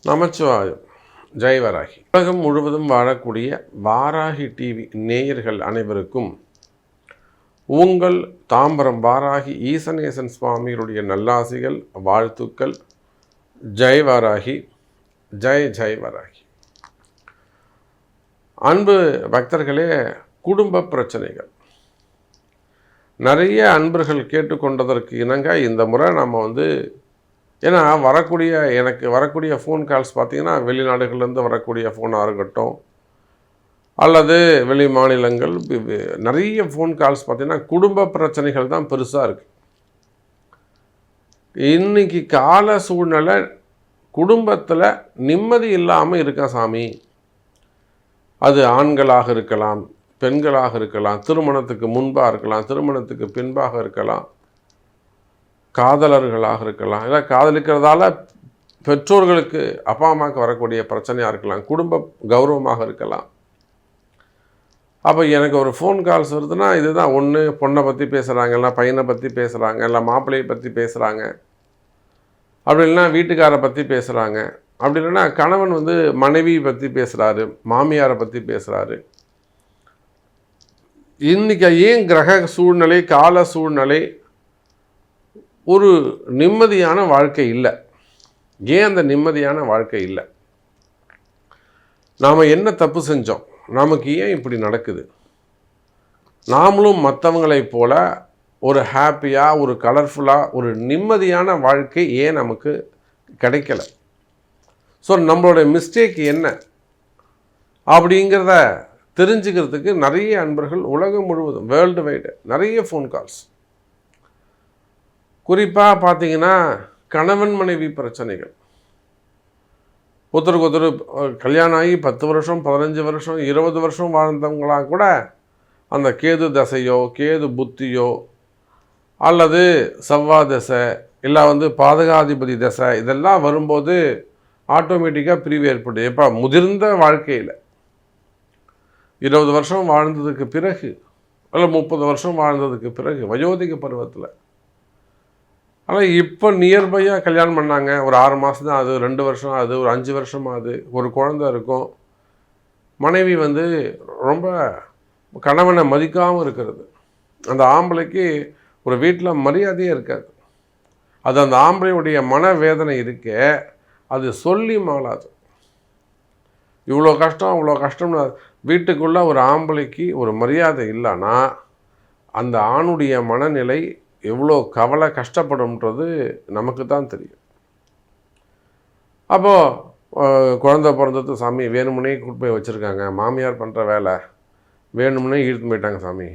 நமச்சிவாயம். ஜெய் வராகி. உலகம் முழுவதும் வாழக்கூடிய வாராகி டிவி நேயர்கள் அனைவருக்கும் உங்கள் தாம்பரம் வாராகி ஈசனேசன் சுவாமிகளுடைய நல்லாசிகள், வாழ்த்துக்கள். ஜெய் வராகி, ஜெய் ஜெய் வராகி. அன்பு பக்தர்களே, குடும்ப பிரச்சனைகள் நிறைய அன்பர்கள் கேட்டுக்கொண்டதற்கு இணங்க இந்த முறை நம்ம ஏன்னா எனக்கு வரக்கூடிய ஃபோன் கால்ஸ் பார்த்திங்கன்னா வெளிநாடுகள்லேருந்து வரக்கூடிய ஃபோனாக இருக்கட்டும், அல்லது வெளி மாநிலங்கள், நிறைய ஃபோன் கால்ஸ் பார்த்திங்கன்னா குடும்ப பிரச்சனைகள் தான் பெருசாக இருக்குது. இன்றைக்கி கால சூழ்நிலை குடும்பத்தில் நிம்மதி இல்லாமல் இருக்கா சாமி. அது ஆண்களாக இருக்கலாம், பெண்களாக இருக்கலாம், திருமணத்துக்கு முன்பாக இருக்கலாம், திருமணத்துக்கு பின்பாக இருக்கலாம், காதலர்களாக இருக்கலாம், இல்லை காதலிக்கிறதால பெற்றோர்களுக்கு அப்பா அம்மாவுக்கு வரக்கூடிய பிரச்சனையாக இருக்கலாம், குடும்ப கௌரவமாக இருக்கலாம். அப்போ எனக்கு ஒரு ஃபோன் கால்ஸ் வருதுன்னா இதுதான் ஒன்று, பொண்ணை பற்றி பேசுகிறாங்க, இல்லை பையனை பற்றி பேசுகிறாங்க, இல்லை மாப்பிள்ளையை பற்றி பேசுகிறாங்க, அப்படி இல்லைன்னா வீட்டுக்காரை பற்றி பேசுகிறாங்க, அப்படி இல்லைன்னா கணவன் மனைவியை பற்றி பேசுகிறாரு, மாமியாரை பற்றி பேசுகிறாரு. இன்றைக்கி ஏன் கிரக சூழ்நிலை, கால சூழ்நிலை ஒரு நிம்மதியான வாழ்க்கை இல்லை? ஏன் அந்த நிம்மதியான வாழ்க்கை இல்லை? நாம் என்ன தப்பு செஞ்சோம்? நமக்கு ஏன் இப்படி நடக்குது? நாமளும் மற்றவங்களைப் போல ஒரு ஹாப்பியாக, ஒரு கலர்ஃபுல்லாக, ஒரு நிம்மதியான வாழ்க்கை ஏன் நமக்கு கிடைக்கல? ஸோ நம்மளுடைய மிஸ்டேக் என்ன அப்படிங்கிறத தெரிஞ்சுக்கிறதுக்கு நிறைய அன்பர்கள் உலகம் முழுவதும், வேர்ல்டு வைடு நிறைய ஃபோன் கால்ஸ். குறிப்பாக பார்த்தீங்கன்னா கணவன் மனைவி பிரச்சனைகள். ஒருத்தருக்கு ஒருத்தர் கல்யாணம் ஆகி 10 வருஷம், 15 வருஷம், 20 வருஷம் வாழ்ந்தவங்களாக கூட அந்த கேது தசையோ, கேது புத்தியோ, அல்லது செவ்வாய் தசை, இல்லை பாதகாதிபதி தசை, இதெல்லாம் வரும்போது ஆட்டோமேட்டிக்காக பிரிவு ஏற்படுது. எப்போ முதிர்ந்த வாழ்க்கையில் 20 வருஷம் வாழ்ந்ததுக்கு பிறகு, இல்லை 30 வருஷம் வாழ்ந்ததுக்கு பிறகு, வயோதிக பருவத்தில். ஆனால் இப்போ நியர்பையாக கல்யாணம் பண்ணாங்க, ஒரு 6 மாதம் தான் ஆகுது, 2 வருஷம் ஆகுது, ஒரு 5 வருஷம் ஆகுது, ஒரு குழந்தை இருக்கும். மனைவி ரொம்ப கணவனை மதிக்காமல் இருக்கிறது. அந்த ஆம்பளைக்கு ஒரு வீட்டில் மரியாதையே இருக்காது. அது அந்த ஆம்பளையுடைய மனவேதனை இருக்கே, அது சொல்லி மாளாது. இவ்வளோ கஷ்டம், அவ்வளோ கஷ்டம்னு வீட்டுக்குள்ளே ஒரு ஆம்பளைக்கு ஒரு மரியாதை இல்லைன்னா அந்த ஆணுடைய மனநிலை எவ்வளோ கவலை, கஷ்டப்படும்ன்றது நமக்கு தான் தெரியும். அப்போது குழந்தை பிறந்தது சாமி, வேணுமுன்னே கூட்டு போய் வச்சுருக்காங்க, மாமியார் பண்ணுற வேலை, வேணுமுன்னே இழுத்து போயிட்டாங்க சாமி,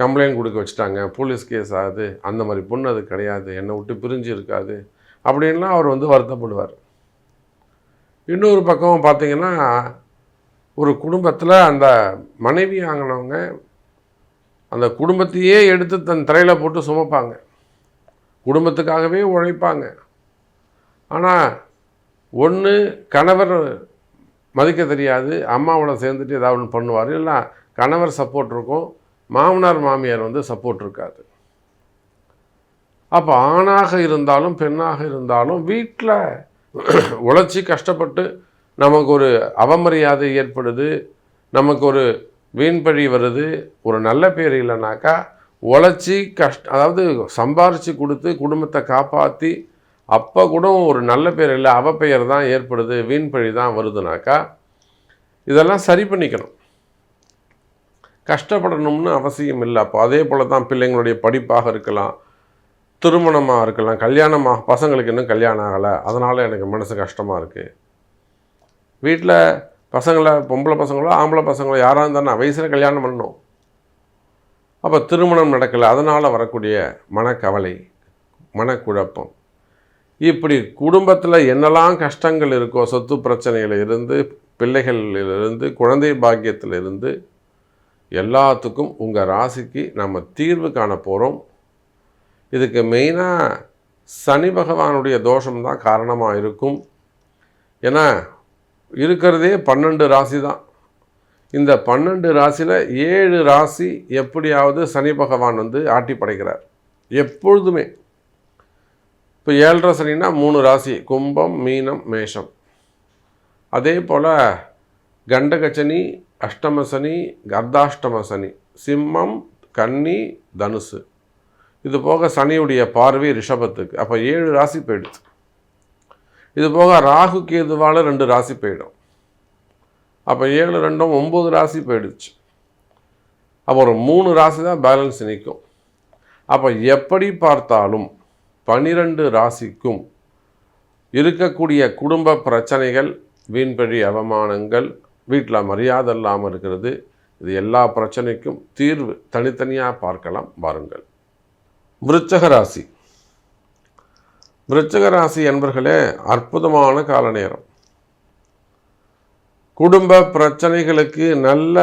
கம்ப்ளைண்ட் கொடுக்க வச்சுட்டாங்க, போலீஸ் கேஸ் ஆகுது, அந்த மாதிரி பொண்ணு அது கிடையாது, என்னை விட்டு பிரிஞ்சு இருக்காது அப்படின்லாம் அவர் வருத்தப்படுவார். இன்னொரு பக்கம் பார்த்திங்கன்னா ஒரு குடும்பத்தில் அந்த மனைவி ஆங்கினவங்க அந்த குடும்பத்தையே எடுத்து தன் தலையில் போட்டு சுமப்பாங்க, குடும்பத்துக்காகவே உழைப்பாங்க. ஆனால் ஒன்று கணவர் மதிக்க தெரியாது, அம்மாவோட சேர்ந்துட்டு ஏதாவது ஒன்று பண்ணுவார், இல்லை கணவர் சப்போர்ட் இருக்கும், மாமனார் மாமியார் சப்போர்ட் இருக்காது. அப்போ ஆணாக இருந்தாலும் பெண்ணாக இருந்தாலும் வீட்டில் உழைச்சி கஷ்டப்பட்டு நமக்கு ஒரு அவமரியாதை ஏற்படுது, நமக்கு ஒரு வீண்பழி வருது, ஒரு நல்ல பேர் இல்லைனாக்கா உழைச்சி அதாவது சம்பாரித்து கொடுத்து குடும்பத்தை காப்பாற்றி அப்போ கூட ஒரு நல்ல பேர் இல்லை, அவப்பெயர் தான் ஏற்படுது, வீண்பழி தான் வருதுனாக்கா இதெல்லாம் சரி பண்ணிக்கணும். கஷ்டப்படணும்னு அவசியம் இல்லை. அப்போ அதே போல் தான் பிள்ளைங்களுடைய படிப்பாக இருக்கலாம், திருமணமாக இருக்கலாம், கல்யாணமாக, பசங்களுக்கு இன்னும் கல்யாணம் ஆகலை, அதனால் எனக்கு மனசு கஷ்டமாக இருக்குது. வீட்டில் பசங்களை, பொம்பளை பசங்களோ ஆம்பளை பசங்களோ யாராக இருந்தாலும் வயசில் கல்யாணம் பண்ணணும், அப்போ திருமணம் நடக்கலை, அதனால் வரக்கூடிய மனக்கவலை, மனக்குழப்பம், இப்படி குடும்பத்தில் என்னெல்லாம் கஷ்டங்கள் இருக்கோ, சொத்து பிரச்சனையிலிருந்து, பிள்ளைகளிலிருந்து, குழந்தை பாக்கியத்திலிருந்து எல்லாத்துக்கும் உங்கள் ராசிக்கு நம்ம தீர்வு காண போகிறோம். இதுக்கு மெயினாக சனி பகவானுடைய தோஷம்தான் காரணமாக இருக்கும். ஏன்னா இருக்கிறதே 12 ராசி தான். இந்த 12 ராசியில் 7 ராசி எப்படியாவது சனி பகவான் ஆட்டி படைக்கிறார் எப்பொழுதுமே. இப்போ 7.5 சனின்னா 3 ராசி, கும்பம், மீனம், மேஷம். அதே போல் கண்டகச்சனி, அஷ்டமசனி, அர்த்தாஷ்டமசனி, சிம்மம், கன்னி, தனுசு, இது போக சனியுடைய பார்வை ரிஷபத்துக்கு. அப்போ 7 ராசி போயிடுச்சு. இது போக ராகு கேதுவால் 2 ராசி போயிடும். அப்போ 7 2 9 ராசி போயிடுச்சு. அப்போ ஒரு 3 ராசி தான் பேலன்ஸ் நிற்கும். அப்போ எப்படி பார்த்தாலும் 12 ராசிக்கும் இருக்கக்கூடிய குடும்ப பிரச்சனைகள், வீண்பழி அவமானங்கள், வீட்டில் மரியாதை இல்லாமல் இருக்கிறது, இது எல்லா பிரச்சனைக்கும் தீர்வு தனித்தனியாக பார்க்கலாம் வாருங்கள். விருச்சக ராசி. விருச்சக ராசி என்பர்களே, அற்புதமான கால நேரம். குடும்ப பிரச்சனைகளுக்கு நல்ல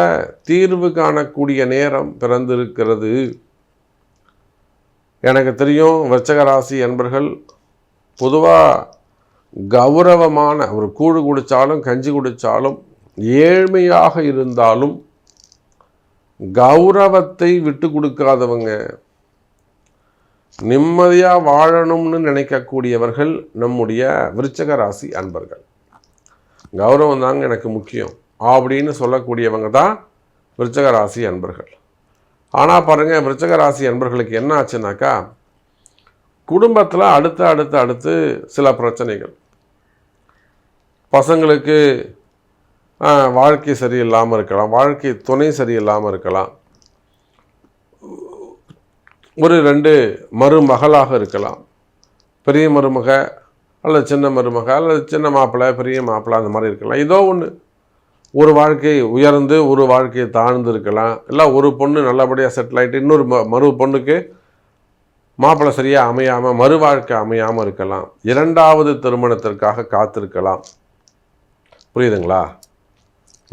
தீர்வு காணக்கூடிய நேரம் பிறந்திருக்கிறது. எனக்கு தெரியும், விருச்சக ராசி என்பர்கள் பொதுவாக கௌரவமான ஒரு கூழு குடித்தாலும் கஞ்சி குடித்தாலும் ஏழ்மையாக இருந்தாலும் கௌரவத்தை விட்டு கொடுக்காதவங்க, நிம்மதியாக வாழணும்னு நினைக்கக்கூடியவர்கள் நம்முடைய விருச்சக ராசி அன்பர்கள். கௌரவம் தாங்க எனக்கு முக்கியம் அப்படின்னு சொல்லக்கூடியவங்க தான் விருச்சக ராசி அன்பர்கள். ஆனால் பாருங்கள், விருச்சக ராசி அன்பர்களுக்கு என்ன ஆச்சுனாக்கா, குடும்பத்தில் அடுத்து சில பிரச்சனைகள். பசங்களுக்கு வாழ்க்கை சரியில்லாமல் இருக்கலாம், வாழ்க்கை துணை சரியில்லாமல் இருக்கலாம், ஒரு 2 மருமகளாக இருக்கலாம், பெரிய மருமக அல்லது சின்ன மருமக அல்லது சின்ன மாப்பிள்ளை பெரிய மாப்பிள்ளை, அந்த மாதிரி இருக்கலாம். ஏதோ ஒன்று, ஒரு வாழ்க்கை உயர்ந்து ஒரு வாழ்க்கை தாழ்ந்து இருக்கலாம். இல்லை ஒரு பொண்ணு நல்லபடியாக செட்டில் ஆகிட்டு இன்னொரு மறு பொண்ணுக்கு மாப்பிள்ளை சரியாக அமையாமல் மறு வாழ்க்கை அமையாமல் இருக்கலாம். 2வது திருமணத்திற்காக காத்திருக்கலாம். புரியுதுங்களா?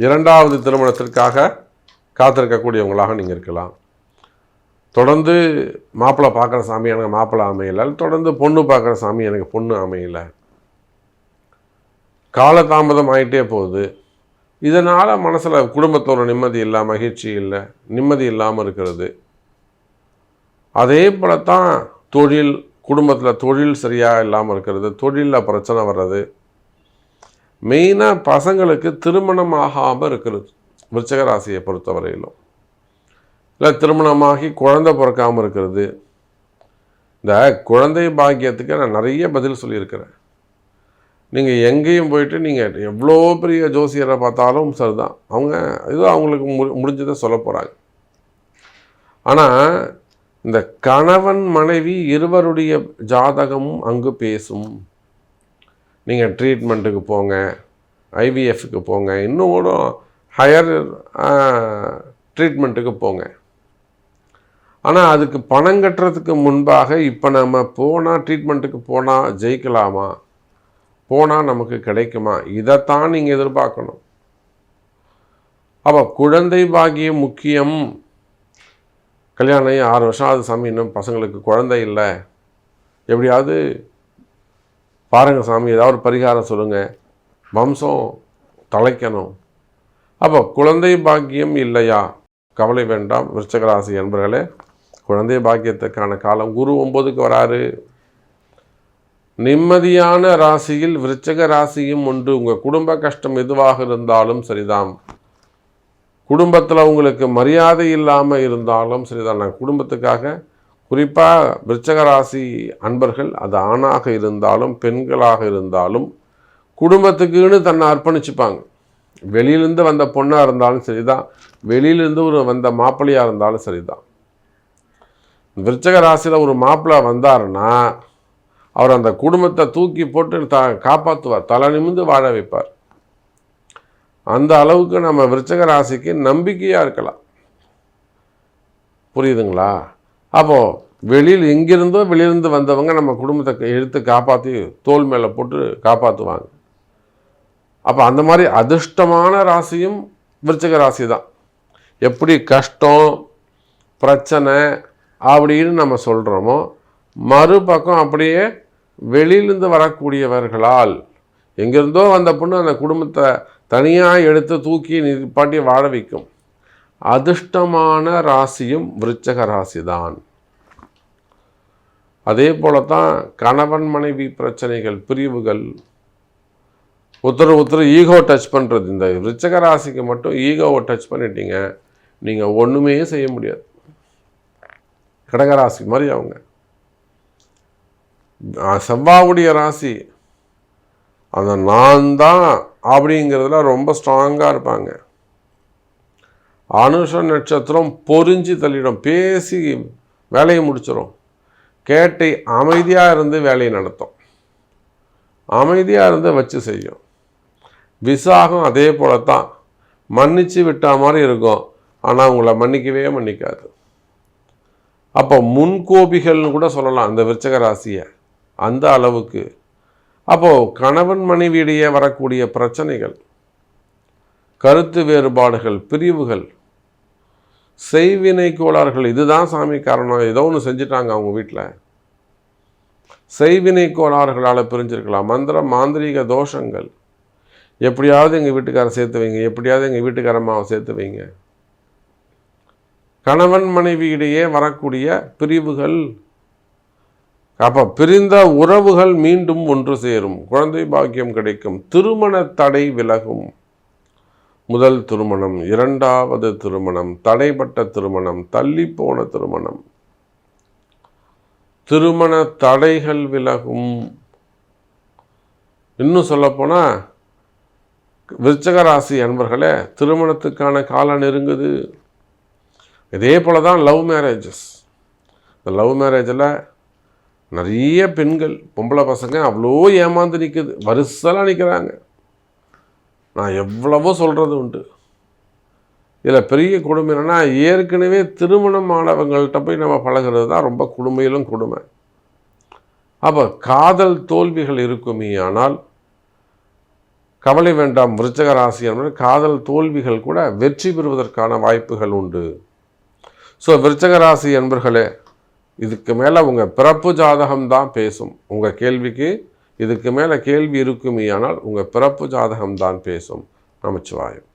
2வது திருமணத்திற்காக காத்திருக்கக்கூடியவங்களாக நீங்கள் இருக்கலாம். தொடர்ந்து மாப்பிள்ளை பார்க்குற சாமி எனக்கு மாப்பிள்ளை அமையலை, தொடர்ந்து பொண்ணு பார்க்குற சாமி எனக்கு பொண்ணு அமையலை, காலதாமதம் ஆகிட்டே போகுது. இதனால் மனசில் குடும்பத்தோட நிம்மதி இல்லை, மகிழ்ச்சி இல்லை, நிம்மதி இல்லாமல் இருக்கிறது. அதே போல தான் தொழில், குடும்பத்தில் தொழில் சரியாக இல்லாமல் இருக்கிறது, தொழிலில் பிரச்சனை வர்றது. மெயினாக பசங்களுக்கு திருமணம் ஆகாமல் இருக்கிறது விருச்சக ராசியை பொறுத்தவரையிலும். இல்லை திருமணமாகி குழந்தை பிறக்காமல் இருக்கிறது. இந்த குழந்தை பாக்கியத்துக்கு நான் நிறைய பதில் சொல்லியிருக்கிறேன். நீங்கள் எங்கேயும் போயிட்டு நீங்கள் எவ்வளோ பெரிய ஜோசியரை பார்த்தாலும் சரிதான், அவங்க ஏதோ அவங்களுக்கு முடிஞ்சதை சொல்ல போகிறாங்க. ஆனால் இந்த கணவன் மனைவி இருவருடைய ஜாதகமும் அங்கு பேசும். நீங்கள் ட்ரீட்மெண்ட்டுக்கு போங்க, ஐவிஎஃப்க்கு போங்க, இன்னும் கூட ஹையர் ட்ரீட்மெண்ட்டுக்கு போங்க. ஆனால் அதுக்கு பணம் கட்டுறதுக்கு முன்பாக இப்போ நம்ம போனால் ட்ரீட்மெண்ட்டுக்கு போனால் ஜெயிக்கலாமா, போனால் நமக்கு கிடைக்குமா, இதைத்தான் நீங்கள் எதிர்பார்க்கணும். அப்போ குழந்தை பாக்கியம் முக்கியம். கல்யாணம் 6 வருஷம் ஆகுது சாமி, இன்னும் பசங்களுக்கு குழந்தை இல்லை, எப்படியாவது பாருங்கள் சாமி, ஏதாவது ஒரு பரிகாரம் சொல்லுங்கள், வம்சம் தலைக்கணும். அப்போ குழந்தை பாக்கியம் இல்லையா, கவலை வேண்டாம் விருச்சக ராசி என்பர்களே. குழந்தை பாக்கியத்துக்கான காலம் குரு 9க்கு வராரு. நிம்மதியான ராசியில் விருச்சக ராசியும் உண்டு. உங்கள் குடும்ப கஷ்டம் எதுவாக இருந்தாலும் சரிதான், குடும்பத்தில் உங்களுக்கு மரியாதை இல்லாமல் இருந்தாலும் சரிதான், நான் குடும்பத்துக்காக குறிப்பாக விருச்சக ராசி அன்பர்கள், அது ஆணாக இருந்தாலும் பெண்களாக இருந்தாலும் குடும்பத்துக்குன்னு தன்னை அர்ப்பணிச்சுப்பாங்க. வெளியிலேருந்து வந்த பொண்ணாக இருந்தாலும் சரிதான், வெளியிலேருந்து வந்த மாப்பிள்ளையாக இருந்தாலும் சரிதான். விருச்சக ராசியில் ஒரு மாப்பிள்ளை வந்தாருன்னா அவர் அந்த குடும்பத்தை தூக்கி போட்டு காப்பாற்றுவார், தலை நிமிர்ந்து வாழ வைப்பார். அந்த அளவுக்கு நம்ம விருச்சக ராசிக்கு நம்பிக்கையாக இருக்கலாம். புரியுதுங்களா? அப்போது வெளியிலிருந்து வந்தவங்க நம்ம குடும்பத்தை எடுத்து காப்பாற்றி தோல் மேலே போட்டு காப்பாற்றுவாங்க. அப்போ அந்த மாதிரி அதிர்ஷ்டமான ராசியும் விருச்சக ராசி தான். எப்படி கஷ்டம் பிரச்சனை அப்படின்னு நம்ம சொல்கிறோமோ, மறுபக்கம் அப்படியே வெளியிலிருந்து வரக்கூடியவர்களால், எங்கேருந்தோ வந்த பொண்ணு அந்த குடும்பத்தை தனியாக எடுத்து தூக்கி நிப்பாட்டி வாழ வைக்கும். அதிர்ஷ்டமான ராசியும் விருச்சக ராசி தான். அதே போல தான் கணவன் மனைவி பிரச்சனைகள், பிரிவுகள், ஒருத்தர் ஈகோ டச் பண்ணுறது. இந்த விருச்சிக ராசிக்கு மட்டும் ஈகோவை டச் பண்ணிட்டீங்க, நீங்கள் ஒன்றுமே செய்ய முடியாது. கடகராசி மாதிரி அவங்க. செவ்வாவுடைய ராசி அந்த நான் தான் அப்படிங்கிறதுல ரொம்ப ஸ்ட்ராங்காக இருப்பாங்க. அனுஷ நட்சத்திரம் பொறிஞ்சு தள்ளிடும், பேசி வேலையை முடிச்சிடும். கேட்டை அமைதியாக இருந்து வேலையை நடத்தும், அமைதியாக இருந்து வச்சு செய்யும். விசாகம் அதே போல தான், மன்னிச்சு விட்டா மாதிரி இருக்கும், ஆனால் உங்களை மன்னிக்கவே மன்னிக்காது. அப்போ முன்கோபிகள்னு கூட சொல்லலாம் இந்த விருச்சிக ராசியை, அந்த அளவுக்கு. அப்போது கணவன் மனைவியிடையே வரக்கூடிய பிரச்சனைகள், கருத்து வேறுபாடுகள், பிரிவுகள், செய்வினை கோளாறுகள், இதுதான் சாமி காரணம், ஏதோ ஒன்று செஞ்சுட்டாங்க அவங்க வீட்டில், செய்வினை கோளாறுகளால் பிரிஞ்சிருக்கலாம். மந்திர மாந்திரீக தோஷங்கள், எப்படியாவது எங்கள் வீட்டுக்காரை சேர்த்து வைங்க, எப்படியாவது எங்கள் வீட்டுக்காரம்மாவை சேர்த்து வைங்க. கணவன் மனைவியிடையே வரக்கூடிய பிரிவுகள், அப்போ பிரிந்த உறவுகள் மீண்டும் ஒன்று சேரும், குழந்தை பாக்கியம் கிடைக்கும், திருமண தடை விலகும். முதல் திருமணம், இரண்டாவது திருமணம், தடைப்பட்ட திருமணம், தள்ளிப்போன திருமணம், திருமண தடைகள் விலகும். இன்னும் சொல்லப்போனால் விருச்சிக ராசி அன்பர்களே, திருமணத்துக்கான காலம் நெருங்குது. இதே போல தான் லவ் மேரேஜஸ். இந்த லவ் மேரேஜில் நிறைய பெண்கள், பொம்பளை பசங்க அவ்வளோ ஏமாந்து நிற்குது, வரிசலாக நிற்கிறாங்க. நான் எவ்வளவோ சொல்கிறது உண்டு. இதில் பெரிய கொடுமை என்னென்னா, ஏற்கனவே திருமணம் ஆனவங்கள்ட்ட போய் நம்ம பழகிறது தான் ரொம்ப கொடுமையிலும் கொடுமை. அப்போ காதல் தோல்விகள் இருக்குமே, ஆனால் கவலை வேண்டாம் விருச்சிக ராசி என்பது, காதல் தோல்விகள் கூட வெற்றி பெறுவதற்கான வாய்ப்புகள் உண்டு. ஸோ விருச்சிக ராசி என்பர்களே, இதுக்கு மேலே உங்கள் பிறப்பு ஜாதகம்தான் பேசும். உங்கள் கேள்விக்கு இதுக்கு மேலே கேள்வி இருக்குமே, ஆனால் உங்கள் பிறப்பு ஜாதகம்தான் பேசும். நமச்சிவாயம்.